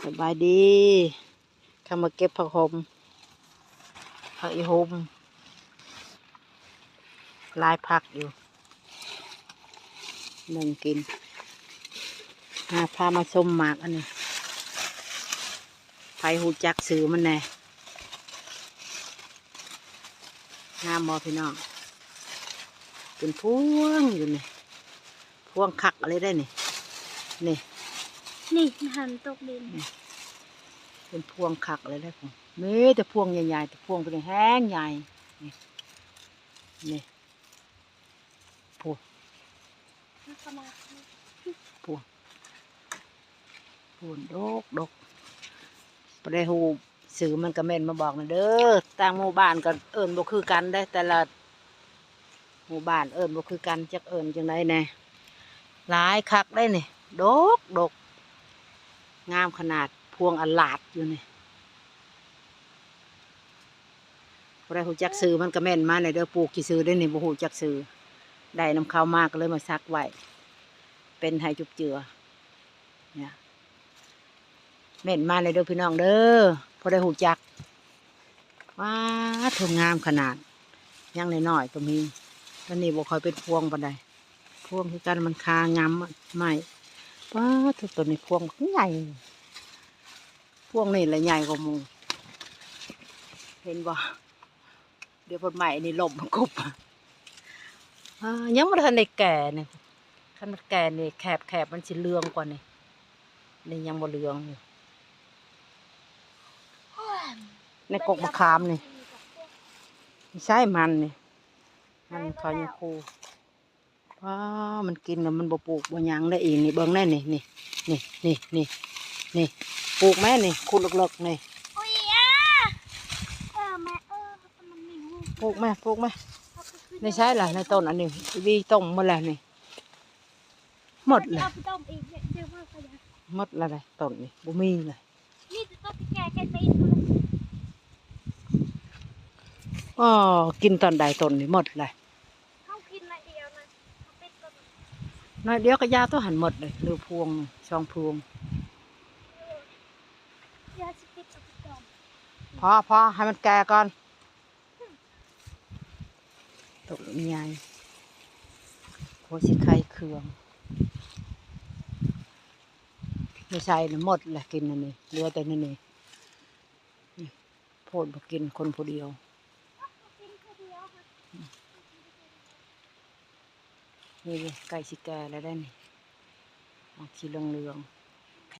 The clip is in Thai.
สบายดีเข้ามาเก็บผักหอมผักอีหมลายผักอยู่หนึ่งกินพามาชมหมากอันนี้ไผหูจักซื้อมันแน่งามมอพี่น้องเป็นพวงอยู่นี่พวงคักอะไรได้นี่นี่หันตกดินเป็นพวงคักอะไรได้ผมเมื่แต่พวงใหญ่ๆแต่พวงเป็นแห้งใหญ่นี่พวงดกประเดี๋ยวหูสื่อมันก็เม่นมาบอกนะเด้อต่างหมู่บ้านก็เอิญบ่คือกันได้แต่ละหมู่บ้านเอิญบ่คือกันจักเอิญจังไดแน่หลายคักได้นี่ดกงามขนาดพวงอลาดอยู่นี่ประเดี๋ยวหูจักสื่อมันก็เม่นมาในเด้อปลูกกี่สื่อได้นี่บ่หูจักสื่อได้น้ำข้าวมากก็เลยมาซักไว้เป็นไห้จุบเจือเนี่ยเม่นมาเลยเด้อพี่น้องเด้อพอได้หูจักว้าถึงงามขนาดยังน้อยๆก็มีตอนนี้บ่ค่อยเป็นพวงปานใดพวงคือกันมันคางามไม่ว้าถึงตัวนี้พวงใหญ่พวงนี่แหละใหญ่กว่าหมูเห็นบ่เดี๋ยวพอใหม่นี่ลมมันกบยังไม่ทันได้แก่เนี่ยคันมันแก่นี่แคบมันสิเหลืองกว่านี่นี่ยังบ่เหลืองอยู่ในกกมะขามนี่ไม่ใช่มันนี่มันเขายังคูว้ามันกินแล้วมันบ่ปลูกบ่หยังได้อีกนี่เบิ่งได้นี่ปลูกแม่นี่คูดเลิกๆนี่ปลูกแม่ไม่ใช่ล่ะในต้นอันนี้วีต้มหมดแล้วนี่หมดเลยหมดแล้วเลยต้นนี่บ่มีเลยนี่จะต้องแก่ไปอ๋อกินตอนใดต้นนี่หมดเลยเขากินอะไรเดียวนะเขาปิดต้นน้อยเดียวก็ยาตัวหันหมดเลยหรือพวงช่องพวงยาสปิดกับต้นพอให้มันแก่ก่อนต้นใหญ่โคชิไข่เครื่องไม่ใช่นะหมดแหละกินอันนี้เหลือแต่นี่โพดมากินคนผู้เดียวนี่เลยไก่ชิแกแล้วได้นี่ออกสีเหลือง